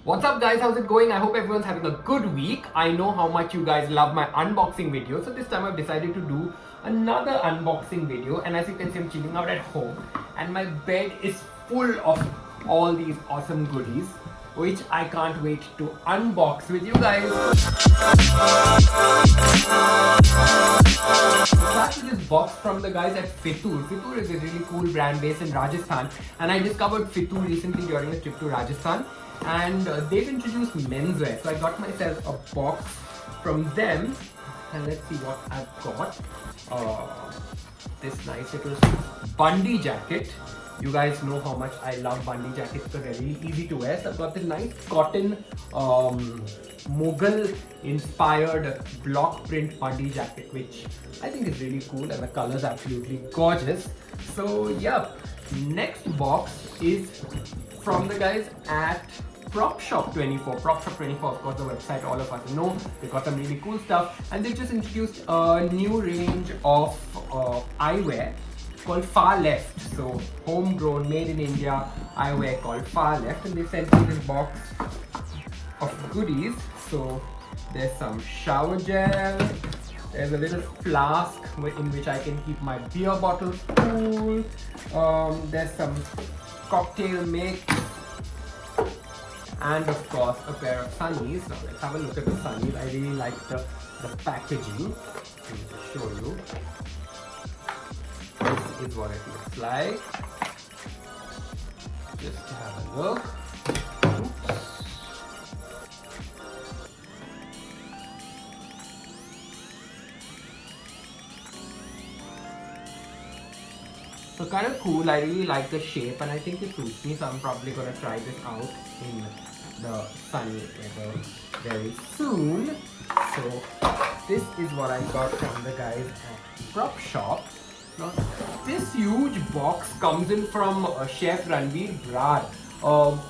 What's up guys, how's it going? I hope everyone's having a good week. I know how much you guys love my unboxing videos, so this time I've decided to do another unboxing video. And as you can see, I'm chilling out at home and my bed is full of all these awesome goodies, which I can't wait to unbox with you guys. Start with this box from the guys at Fitoor. Fitoor is a really cool brand based in Rajasthan, and I discovered Fitoor recently during a trip to Rajasthan. And they've introduced menswear, so I got myself a box from them, and let's see what I've got. This nice little Bundy jacket. You guys know how much I love Bundy jackets because they're really easy to wear. So I've got this nice cotton Mughal inspired block print Bundy jacket, which I think is really cool, and the color is absolutely gorgeous. So yeah, next box is from the guys at Prop Shop 24. Prop Shop 24, of course, the website all of us know. They got some really cool stuff, and they just introduced a new range of eyewear called Far Left. So homegrown, made in India eyewear called Far Left, and they sent me this box of goodies. So there's some shower gel. There's a little flask in which I can keep my beer bottles cool. There's some cocktail mix. And of course a pair of sunnies. Now let's have a look at the sunnies. I really like the packaging. Let me just show you. This is what it looks like. Just have a look. Oops. So kind of cool. I really like the shape and I think it suits me, so I'm probably gonna try this out in the sunny weather very soon. So this is what I got from the guys at Prop Shop. Now this huge box comes in from Chef Ranveer Brar.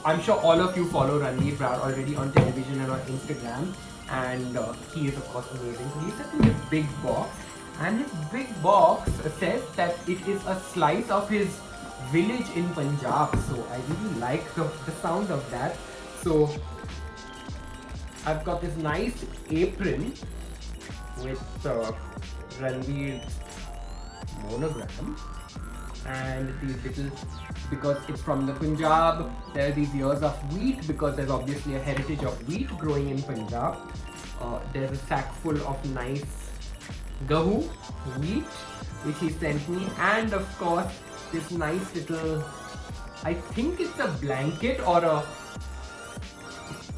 I'm sure all of you follow Ranveer Brar already on television and on Instagram, and he is of course amazing. So he sent me this big box, and his big box says that it is a slice of his village in Punjab. So I really like the sound of that. So I've got this nice apron with Ranveer's monogram, and these little, because it's from the Punjab, there are these ears of wheat because there's obviously a heritage of wheat growing in Punjab. There's a sack full of nice gahu, wheat, which he sent me, and of course this nice little, I think it's a blanket or a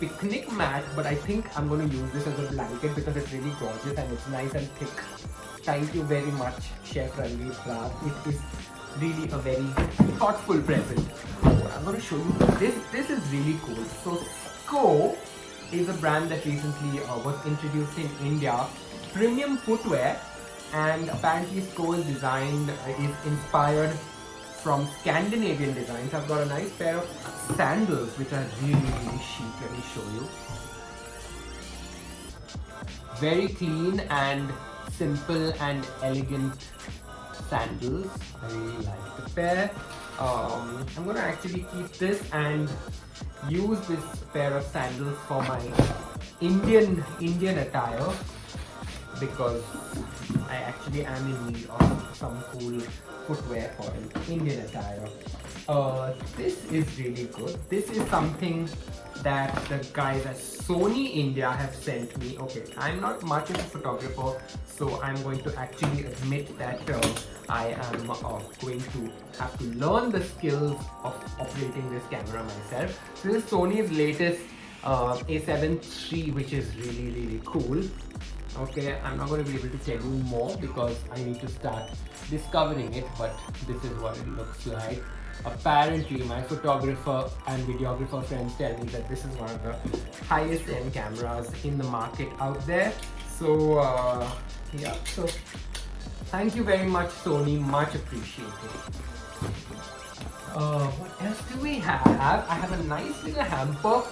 picnic mat, but I think I'm going to use this as a blanket because it's really gorgeous and it's nice and thick. Thank you very much, Chef Ranveer Brar. It is really a very thoughtful present. I'm going to show you this. This is really cool. So Sko is a brand that recently was introduced in India. Premium footwear, and apparently Sko is inspired from Scandinavian designs. I've got a nice pair of sandals which are really chic. Let me show you. Very clean and simple and elegant sandals. I really like the pair. I'm gonna actually keep this and use this pair of sandals for my Indian attire, because I actually am in need of some cool footwear for an Indian attire. This is really good. This is something that the guys at Sony India have sent me. Okay, I'm not much of a photographer, so I'm going to actually admit that I am going to have to learn the skills of operating this camera myself. So this is Sony's latest A7 III, which is really cool. Okay, I'm not going to be able to tell you more because I need to start discovering it, but this is what it looks like. Apparently my photographer and videographer friends tell me that this is one of the highest end cameras in the market out there. So yeah, so thank you very much Sony, much appreciated. What else do we have? I have a nice little hamper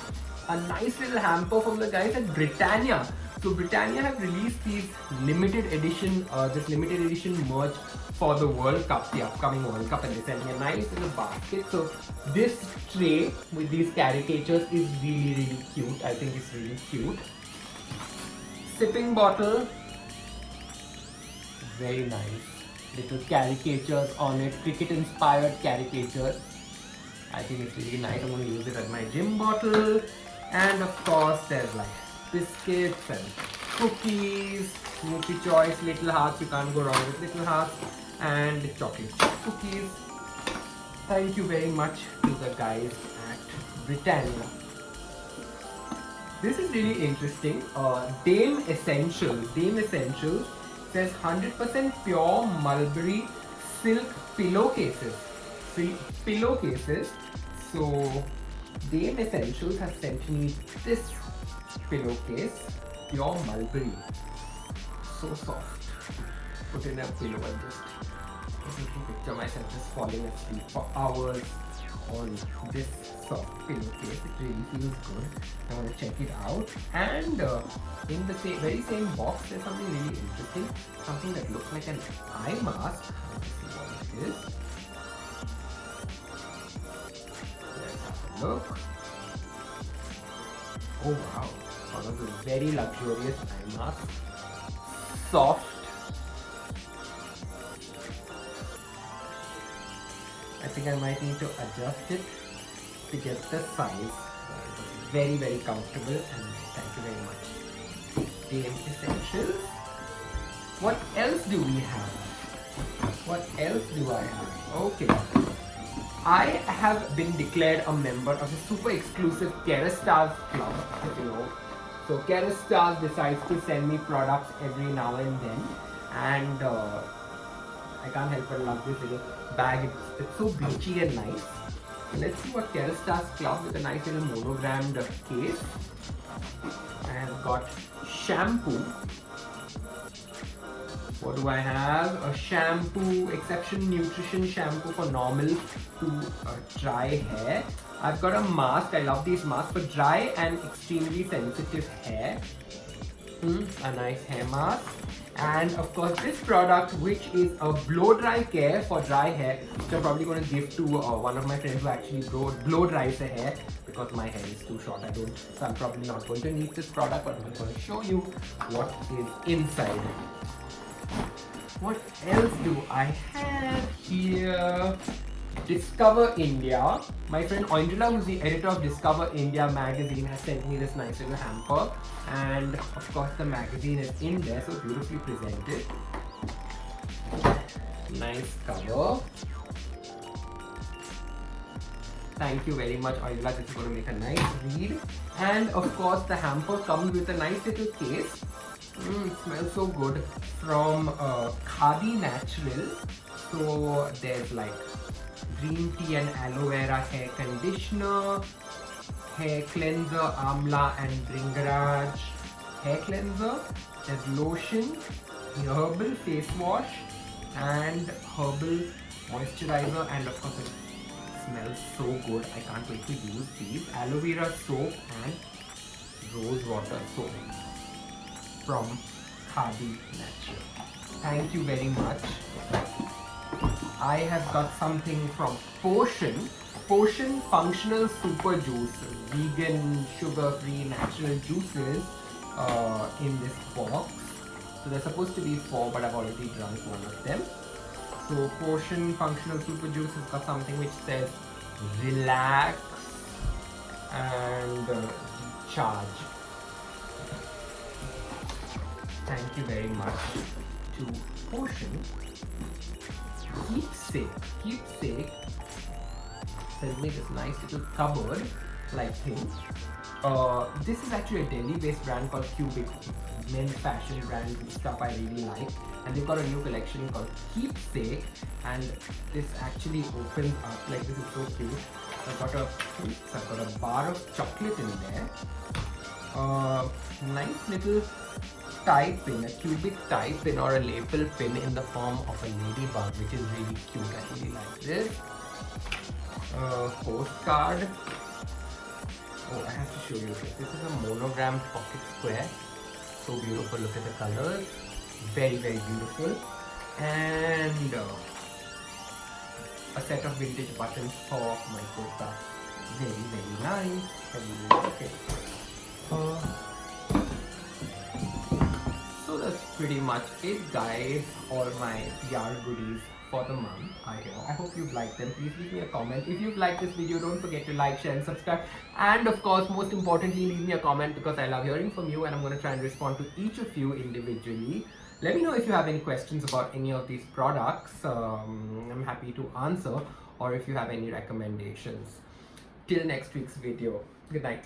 from the guys at Britannia. So Britannia have released these limited edition merch for the World Cup, the upcoming World Cup, and they sent me a nice little basket. So this tray with these caricatures is really, really cute. I think it's really cute. Sipping bottle, very nice. Little caricatures on it, cricket-inspired caricatures. I think it's really nice. I'm going to use it as my gym bottle. And of course, there's like biscuits and cookies, Nutri-Choice, Little Hearts. You can't go wrong with Little Hearts. And chocolate chip cookies. Thank you very much to the guys at Britannia. This is really interesting. Dame Essentials says 100% pure mulberry silk pillowcases. Pillowcases. So Dame Essentials has sent me this pillowcase, pure mulberry. So soft. Put in a pillow and just picture myself just falling asleep for hours on this soft pillowcase. It really feels good. I want to check it out. And in the very same box, there's something really interesting. Something that looks like an eye mask. Let's see what it is. Let's have a look. Oh wow, one of the very luxurious eye masks. Soft. I think I might need to adjust it to get the size. Very, very comfortable, and thank you very much. Dame Essentials. What else do we have? What else do I have? Okay. I have been declared a member of a super exclusive Kerastase club, if you know. So Kerastase decides to send me products every now and then, and I can't help but love this little bag. It's so beachy and nice. Let's see what Kerastase club with a nice little monogrammed case. I have got shampoo. What do I have? A shampoo, Exception Nutrition shampoo for normal to dry hair. I've got a mask. I love these masks for dry and extremely sensitive hair. A nice hair mask. And of course this product, which is a blow dry care for dry hair, which I'm probably going to give to one of my friends who actually blow dries the hair, because my hair is too short. So I'm probably not going to need this product, but I'm going to show you what is inside. What else do I have here? Discover India. My friend Angela, who's the editor of Discover India magazine, has sent me this nice little hamper, and of course the magazine is in there, so beautifully presented. Nice cover. Thank you very much, Angela. This is going to make a nice read. And of course the hamper comes with a nice little case. It smells so good, from Khadi Natural. So there's like green tea and aloe vera hair conditioner, hair cleanser, amla and bringraj hair cleanser. There's lotion, herbal face wash, and herbal moisturizer, and of course it smells so good. I can't wait to use these. Aloe vera soap and rose water soap from Khadi Natural. Thank you very much. I have got something from Poshn. Poshn Functional Super Juice. Vegan, sugar-free, natural juices in this box. So there's supposed to be 4, but I've already drunk one of them. So Poshn Functional Super Juice has got something which says relax and recharge. Thank you very much to Poshn. Keepsake sent me this nice little cupboard like thing. This is actually a Delhi-based brand called Cubic, men's fashion brand stuff I really like, and they've got a new collection called Keepsake, and this actually opens up like this. Is so cute. I've got a bar of chocolate in there. Nice little tie pin, a cubic tie pin or a lapel pin in the form of a ladybug, which is really cute. I really like this. Postcard. Oh, I have to show you this. This is a monogrammed pocket square. So beautiful. Look at the colors. Very, very beautiful. and a set of vintage buttons for my kurta. Very, very nice. I really like it. So that's pretty much it, guys. All my PR goodies for the month are here. I hope you've liked them. Please leave me a comment. If you've liked this video, don't forget to like, share and subscribe. And of course, most importantly, leave me a comment because I love hearing from you and I'm going to try and respond to each of you individually. Let me know if you have any questions about any of these products. I'm happy to answer, or if you have any recommendations. Till next week's video. Good night.